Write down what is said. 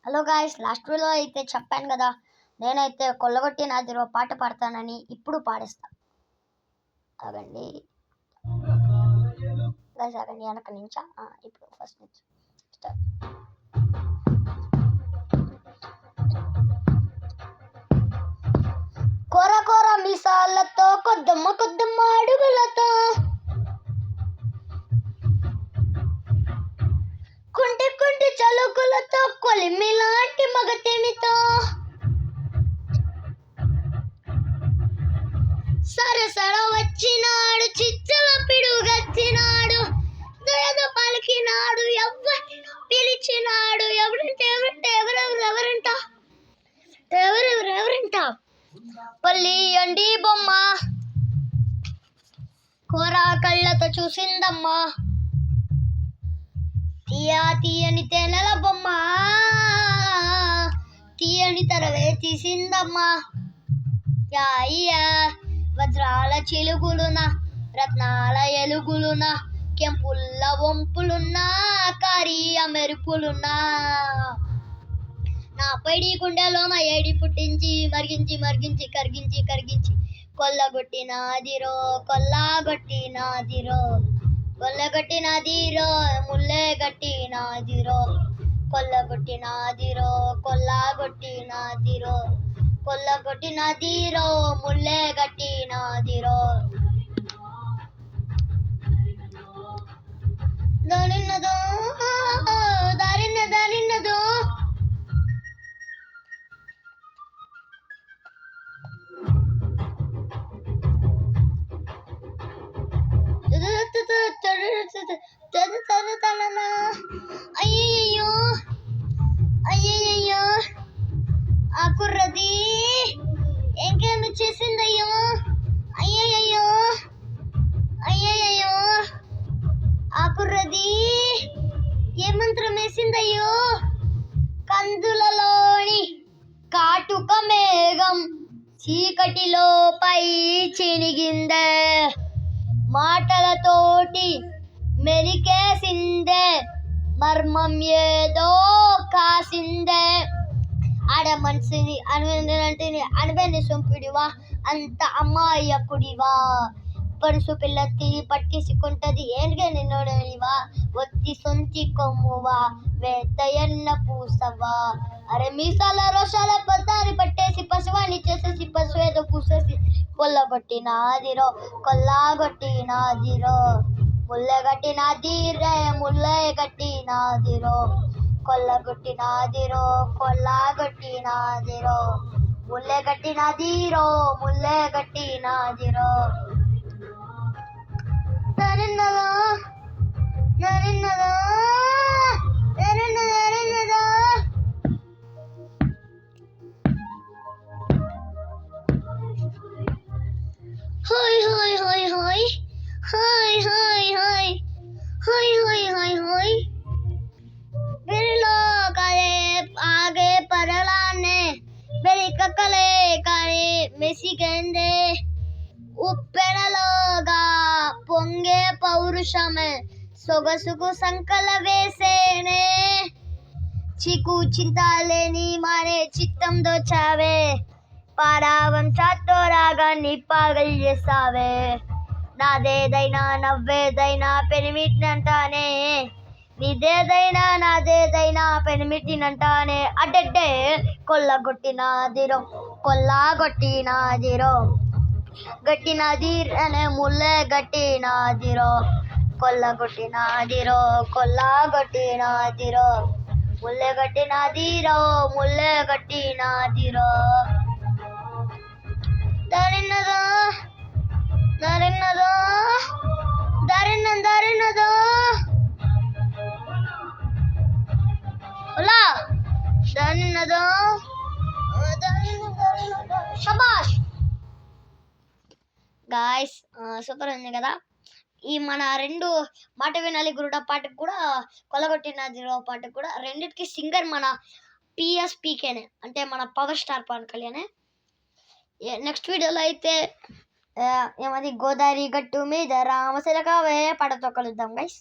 Hello guys, last వీడియోలో అయితే చెప్పాను కదా, నేనైతే కొల్లగొట్టి నాదిరో పాట పాడతానని. ఇప్పుడు పాడేస్తా. ఆగండి గాయ్స్, ఆగండి. వెనక నుంచా ఇప్పుడు ఫస్ట్ నుంచి స్టార్ట్. కొర కొర మిసాలతో కొద్దమ్మ కొద్దమ్మ అడుగులతో కుంటి కుంటి చలుకులతో కొలిమిలాంటి మగతేమితో సరసర వచ్చినాడు, చిచ్చల పిడుగచ్చినాడు, దయతో పలికినాడు, ఎవ్వరిని పిలిచినాడు. ఎవరంట ఎవరెవరెవరంట పల్లి అండి బొమ్మ కోర కళ్ళతో చూసిందమ్మా, తీయని తేనెల బొమ్మ తీయని తరవే తీసిందమ్మా. వజ్రాల చిలుగులున రత్నాల ఎలుగులున కెంపుల్ల వంపులున్నా కారియ మెరుపులున్నా నా పైడి గుండెలోన ఏడి పుట్టించి మరిగించి మరిగించి కరిగించి కరిగించి కొల్లగొట్టినాదిరో కొల్లగొట్టినాదిరో కొల్లగొట్టినాదిరో ముల్లె గట్టినాదిరో కొల్లగొట్టినాదిరో కొల్లగొట్టినాదిరో కొల్లగొట్టినాదిరో ముల్లె గట్టినాదిరో. దారిన్నదో దారిన్నదో అయ్యయ్యో అయ్యయ్యో ఆ కుర్రది ఇంకేమి చేసిందయ్యో. అయ్యయ్యో అయ్యయ్యో ఆ కుర్రది ఏ మంత్రం వేసిందయ్యో. కందులలోని కాటుక మేఘం చీకటిలో పై చినిగిందే, మాటలతోటి మెలికేసిందే, మర్మం ఏదో కాసిందే. ఆడ మనసుని అనుబెని సొంపుడివా, అంత అమ్మాయకుడివా, పరుసు పిల్లత్తి పట్టిసుకుంటది ఏనుగే నిన్నోడివా, ఒత్తి సొంతి కొమ్మువా, వేత ఎన్న పూసవా. అరే మీసాల రోషాల పదారి పట్టేసి పశువాన్ని చేసేసి పశువేదో పూసేసి కొల్లగొట్టినాదిరో కొల్లగొట్టినాదిరో ముల్లెగట్టినాదిరే ముల్లెగట్టినాదిరో కొల్లగొట్టినాదిరో కొల్లగొట్టినాదిరో ముల్లెగట్టినాదిరో ముల్లెగట్టినాదిరో. నరిన్నదో నరిన్నదో నరిన్నదో హాయ్ హాయ్ హాయ్ హాయ్ హాయ్ హాయ్ హాయ్ హాయ్ హాయ్ హాయ్ హాయ్ కలే ఆగే పరలానే బెరికలే కానీ మెసిగందే, ఉప్పెనలోగా పొంగే పౌరుషమే సొగసుకు సంకల వేసేనే, చికు చింతాలేని మానే చిత్తం దోచావే, పారావం చాతో రాగాన్ని పాగల్ చేస్తావే. నాదేదైనా నవ్వేదైనా పెనిమిటినంటానే, నీదేదైనా నాదేదైనా పెనిమిటినంటానే. అడ్డడ్డే కొల్లగొట్టినాదిరో కొల్లగొట్టినాదిరో గట్టినాదిరనే ముల్లె గట్టినాదిరో కొల్లగొట్టినాదిరో కొల్లగొట్టినాదిరో ముల్లె గట్టినాదిరో ముల్లె గట్టినాదిరో. దారిన్నదో దారిన్నదో దారిన్నదో దారిన్నదో శబాష్ గాయ్స్, సూపర్ ఉంది కదా. ఈ మన రెండు మాట వినాలి గురుడ పాటకు కూడా కొల్లగొట్టినాదిరో పాటకు కూడా రెండిటికి సింగర్ మన పిఎస్పీకేనే, అంటే మన పవర్ స్టార్ పవన్ కళ్యాణే. నెక్స్ట్ వీడియోలో అయితే ఏమది గోదావరి గట్టు మీద రామశిలకావే పాటతో కలుద్దాం గైస్.